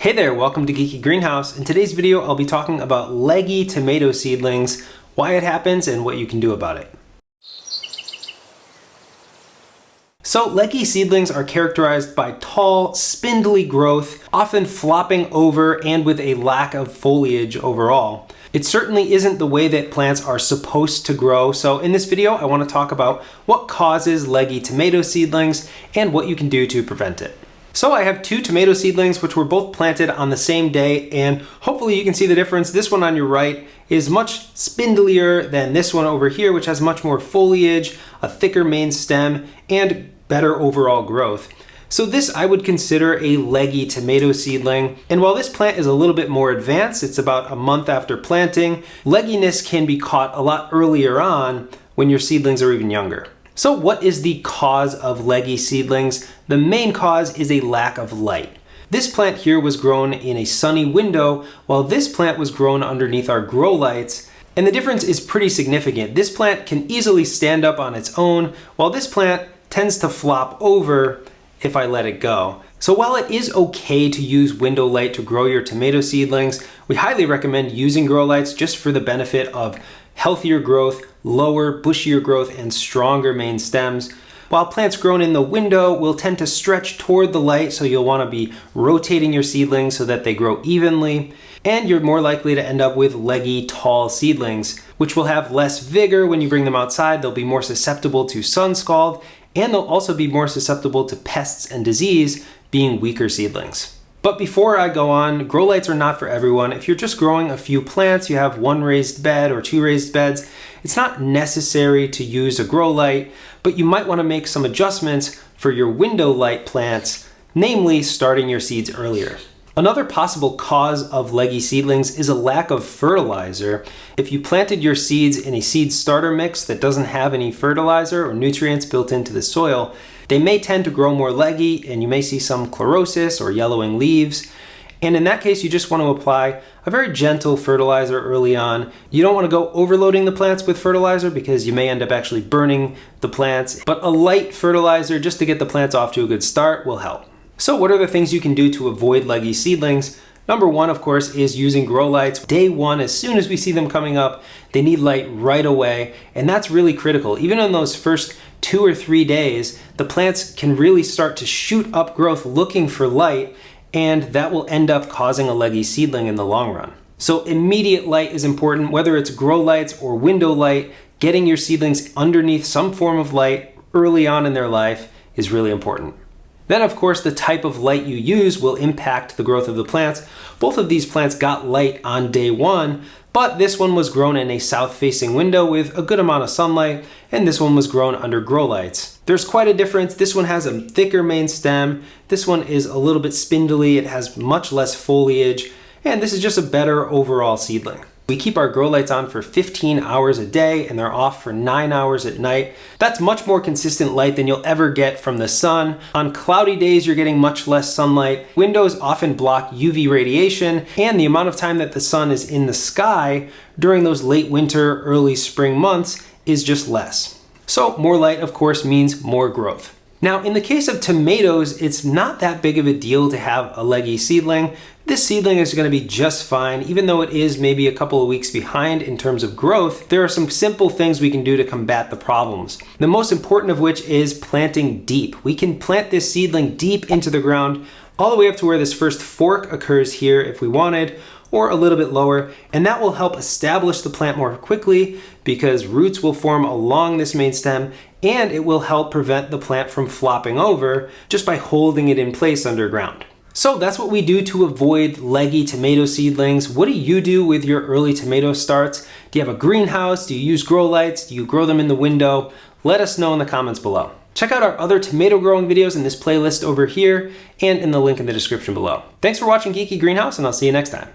Hey there, welcome to Geeky Greenhouse. In today's video, I'll be talking about leggy tomato seedlings, why it happens, and what you can do about it. So leggy seedlings are characterized by tall, spindly growth, often flopping over and with a lack of foliage overall. It certainly isn't the way that plants are supposed to grow, so in this video I want to talk about what causes leggy tomato seedlings and what you can do to prevent it. So I have two tomato seedlings which were both planted on the same day, and hopefully you can see the difference. This one on your right is much spindlier than this one over here, which has much more foliage, a thicker main stem, and better overall growth. So this I would consider a leggy tomato seedling. And while this plant is a little bit more advanced, it's about a month after planting, legginess can be caught a lot earlier on when your seedlings are even younger. So what is the cause of leggy seedlings? The main cause is a lack of light. This plant here was grown in a sunny window, while this plant was grown underneath our grow lights. And the difference is pretty significant. This plant can easily stand up on its own, while this plant tends to flop over if I let it go. So while it is okay to use window light to grow your tomato seedlings, we highly recommend using grow lights just for the benefit of healthier growth, lower, bushier growth, and stronger main stems. While plants grown in the window will tend to stretch toward the light, so you'll want to be rotating your seedlings so that they grow evenly, and you're more likely to end up with leggy, tall seedlings, which will have less vigor when you bring them outside. They'll be more susceptible to sun scald, and they'll also be more susceptible to pests and disease, being weaker seedlings. But before I go on, grow lights are not for everyone. If you're just growing a few plants, you have one raised bed or two raised beds, it's not necessary to use a grow light, but you might want to make some adjustments for your window light plants, namely starting your seeds earlier. Another possible cause of leggy seedlings is a lack of fertilizer. If you planted your seeds in a seed starter mix that doesn't have any fertilizer or nutrients built into the soil, they may tend to grow more leggy, and you may see some chlorosis or yellowing leaves. And in that case, you just want to apply a very gentle fertilizer early on. You don't want to go overloading the plants with fertilizer because you may end up actually burning the plants, but a light fertilizer just to get the plants off to a good start will help. So what are the things you can do to avoid leggy seedlings? Number one, of course, is using grow lights. Day one, as soon as we see them coming up, they need light right away, and that's really critical. Even in those first 2 or 3 days, the plants can really start to shoot up growth looking for light, and that will end up causing a leggy seedling in the long run. So immediate light is important, whether it's grow lights or window light. Getting your seedlings underneath some form of light early on in their life is really important. Then, of course, the type of light you use will impact the growth of the plants. Both of these plants got light on day one, but this one was grown in a south-facing window with a good amount of sunlight, and this one was grown under grow lights. There's quite a difference. This one has a thicker main stem. This one is a little bit spindly. It has much less foliage, and this is just a better overall seedling. We keep our grow lights on for 15 hours a day, and they're off for 9 hours at night. That's much more consistent light than you'll ever get from the sun. On cloudy days, you're getting much less sunlight. Windows often block UV radiation, and the amount of time that the sun is in the sky during those late winter, early spring months is just less. So more light, of course, means more growth. Now, in the case of tomatoes, it's not that big of a deal to have a leggy seedling. This seedling is going to be just fine, even though it is maybe a couple of weeks behind in terms of growth. There are some simple things we can do to combat the problems. The most important of which is planting deep. We can plant this seedling deep into the ground, all the way up to where this first fork occurs here if we wanted, or a little bit lower, and that will help establish the plant more quickly because roots will form along this main stem, and it will help prevent the plant from flopping over just by holding it in place underground. So that's what we do to avoid leggy tomato seedlings. What do you do with your early tomato starts? Do you have a greenhouse? Do you use grow lights? Do you grow them in the window? Let us know in the comments below. Check out our other tomato growing videos in this playlist over here and in the link in the description below. Thanks for watching Geeky Greenhouse, and I'll see you next time.